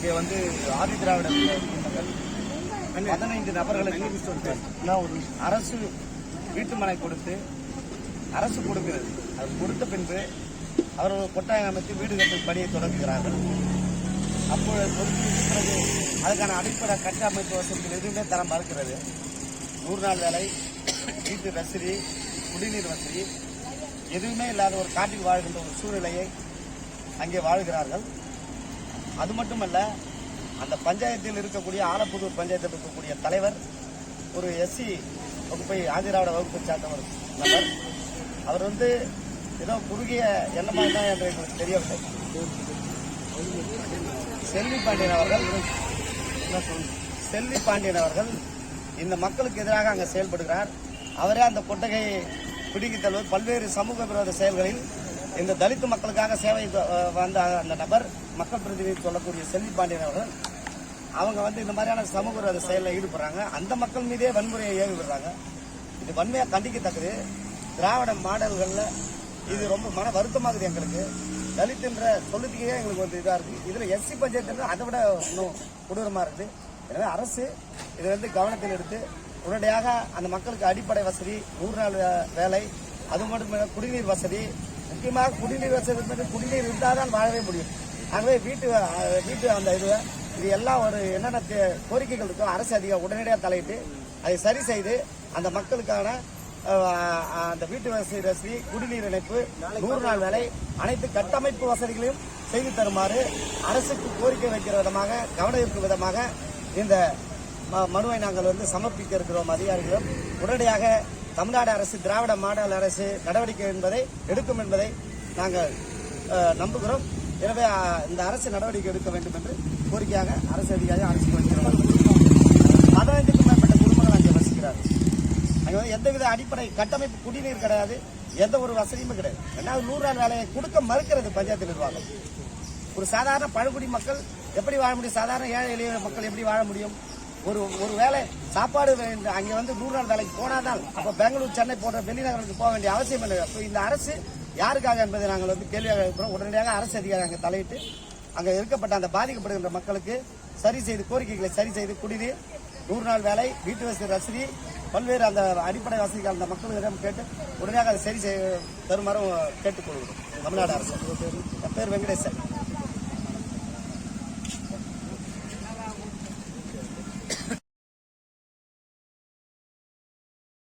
இங்கே வந்து ஆதி திராவிட குடும்பங்கள் 15 நபர்களுக்கு அரசு வீட்டுமனை கொடுத்து அரசு கொடுக்கிறது. அது கொடுத்த பின்பு அவர்கள் கொட்டாயம் அமைத்து வீடு கட்டும் பணியை தொடங்குகிறார்கள். அப்பொழுது பிறகு அதுக்கான அடிப்படை கட்டமைப்பு வசதிகள் எதுவுமே தர மறுக்கிறது. 100 நாள் வேலை, வீட்டு வசதி, குடிநீர் வசதி எதுவுமே இல்லாத ஒரு காட்டில் வாழ்கின்ற ஒரு சூழ்நிலையை அங்கே வாழ்கிறார்கள். அது மட்டுமல்ல, அந்த பஞ்சாயத்தில் இருக்கக்கூடிய ஆலப்புதூர் பஞ்சாயத்தில் இருக்கக்கூடிய தலைவர் ஒரு எஸ்சி வகுப்பை ஆதிராவிட வகுப்பை சார்ந்த ஒரு நபர். அவர் ஏதோ குறுகிய எண்ணமாக தான் என்று எங்களுக்கு தெரியவில்லை. செல்வி பாண்டியன் அவர்கள் இந்த மக்களுக்கு எதிராக அங்கே செயல்படுகிறார். அவரே அந்த கொட்டகையை பிடிக்கி தள்ளுவது, பல்வேறு சமூக விரோத செயல்களில் இந்த தலித்து மக்களுக்காக சேவை வந்த அந்த நபர், மக்கள் பிரதிநிதி சொல்லக்கூடிய செல்வி பாண்டியன் அவர்கள், அவங்க இந்த மாதிரியான சமூக விரோத செயலில் ஈடுபடுறாங்க. அந்த மக்கள் மீதே வன்முறையை ஏவி விடுறாங்க. இது வன்மையாக கண்டிக்கத்தக்கது. திராவிட மாடல்களில் இது ரொம்ப மன வருத்தமாகுது எங்களுக்கு. தலித்துன்ற சொல்லுறதுக்கே எங்களுக்கு இதாக இருக்குது. இதில் எஸ்சி பஞ்சாயத்து அதை விட இன்னும் கொடூரமாக இருக்குது. எனவே அரசு இதை கவனத்தில் எடுத்து உடனடியாக அந்த மக்களுக்கு அடிப்படை வசதி, 100 நாள் வேலை, அது மட்டும் குடிநீர் வசதி, முக்கியமாக குடிநீர் வசதி, குடிநீர் இருந்தால் தான் வாழவே முடியும். ஆகவே வீட்டு அந்த இது எல்லாம் என்னென்ன கோரிக்கைகள் இருக்கோ அரசு அதிகம் உடனடியாக தலையிட்டு அதை சரி செய்து அந்த மக்களுக்கான அந்த வீட்டு வசதி, குடிநீர் இணைப்பு, 100 நாள் வேலை, அனைத்து கட்டமைப்பு வசதிகளையும் செய்து தருமாறு அரசுக்கு கோரிக்கை வைக்கிற விதமாக, கவனம் ஈர்க்கும் விதமாக இந்த மனுவை நாங்கள் சமர்ப்பிக்க இருக்கிறோம். அதிகாரிகளும் உடனடியாக தமிழ்நாடு அரசு, திராவிட மாடல் அரசு நடவடிக்கை எடுக்கும் என்பதை நாங்கள் நம்புகிறோம். எனவே இந்த அரசு நடவடிக்கை எடுக்க வேண்டும் என்று கோரிக்கையாக அரசு அதிகாரி அரசுக்கு வைக்கிறோம். 15க்கும் மேற்பட்ட குடும்பங்கள் அங்கே வசிக்கிறார்கள். அங்கே எந்தவித அடிப்படை கட்டமைப்பு, குடிநீர் கிடையாது, எந்த ஒரு வசதியுமே கிடையாது. 100 நாள் வேலையை கொடுக்க மறுக்கிறது பஞ்சாயத்து நிர்வாகம். ஒரு சாதாரண பழங்குடி மக்கள் எப்படி வாழ முடியும்? சாதாரண ஏழை எளிய மக்கள் எப்படி வாழ முடியும்? ஒரு வேலை சாப்பாடு அங்கே 100 நாள் வேலைக்கு போனாதான். அப்போ பெங்களூர், சென்னை போன்ற வெளிநகரங்களுக்கு போக வேண்டிய அவசியம் இல்லை. அப்போ இந்த அரசு யாருக்காக என்பதை நாங்கள் கேள்வியாக இருக்கிறோம். உடனடியாக அரசு அதிகாரி அங்கே தலையிட்டு அங்கே இருக்கப்பட்ட அந்த பாதிக்கப்படுகின்ற மக்களுக்கு சரி செய்து, கோரிக்கைகளை சரி செய்து, குடிநீர், 100 நாள் வேலை, வீட்டு வசதி, பல்வேறு அந்த அடிப்படை வசதிகள் அந்த மக்களிடம் கேட்டு உடனடியாக அதை சரி செய்ய தருமாறும் கேட்டுக்கொள்கிறோம் தமிழ்நாடு அரசு. என் பேர் வெங்கடேசன்.